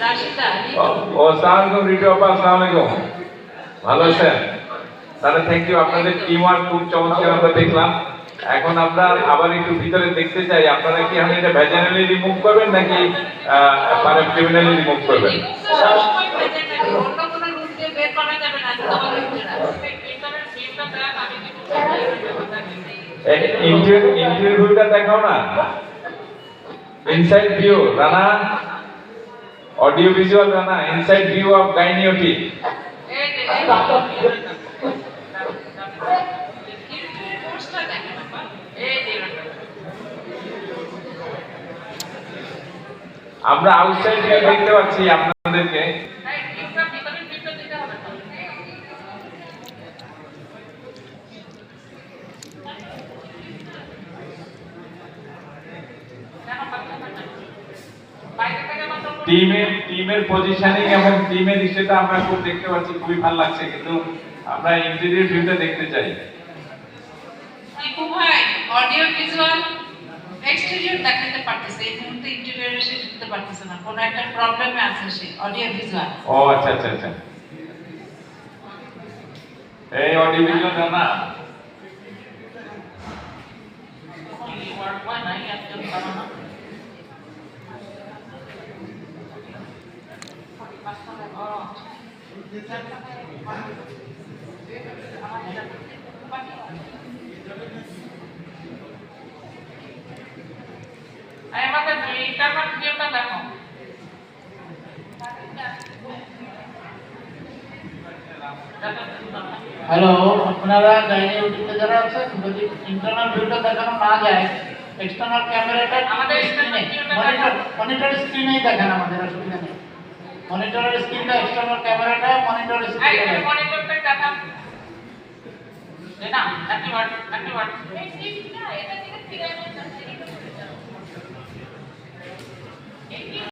রাশিদা ও আসসালামু আলাইকুম রিটু আপা, আসসালামু আলাইকুম। ভালো আছেন? তাহলে থ্যাংক ইউ, আপনাদের টিম ওয়ার্ক খুব চমৎকার আমরা দেখলাম। এখন আমরা আবার একটু ভিতরে দেখতে চাই, আপনারা কি এখন এটা ভ্যাজিনালি রিমুভ করবেন নাকি প্যারাপ্রিমিনালি রিমুভ করবেন? সবসময় ভেজে থাকে, অন্য কোনো রুট দিয়ে বের করা যাবে না, তোমার ভিতরে ভিতরের ভিউটা দেখ, আমি ইন্টেরিয়র ভিউটা দেখাও না, inside view Rana, audio visual Rana, inside view of gynae OT. আমরা আউটসাইড ভিউ দেখতে পাচ্ছি আপনাদেরকে। টিমের পজিশনিং এবং টিমের ইস্যুটা আমরা খুব দেখতে পাচ্ছি, খুবই ভালো লাগছে, কিন্তু আমরা ইন্টেরিয়র ভিউটা দেখতে চাই। দীপু ভাই অডিও ভিজুয়াল এক্সটেরিয়র দেখাতে পারতেছে, এই মুহূর্তে ইন্টেরিয়রে সে দেখতে পারতেছে না, কোনো একটা প্রবলেমে আছে সে অডিও ভিজুয়াল। ও আচ্ছা আচ্ছা আচ্ছা, এই অডিও ভিজুয়াল না ওয়ার্ক হয় না, একদম কারণ না আমাদের ইন্টারনেট ভিউটা দেখো। হ্যালো, আপনারা গাইনিওটিতে যারা আছেন যদি ইন্টারনাল ভিউটা দেখানো না যায়, এক্সটার্নাল ক্যামেরাটা আমাদের স্ক্রিনে মনিটর স্ক্রিনেই দেখেন, আমাদের অসুবিধা নেই। মনিটরের স্ক্রিনটা এক্সটার্নাল ক্যামেরাটা মনিটর স্ক্রিনে এই মনিটরটা দেখান, এটা অ্যাক্টিভ এই ঠিক না, এটা থেকে ফিরে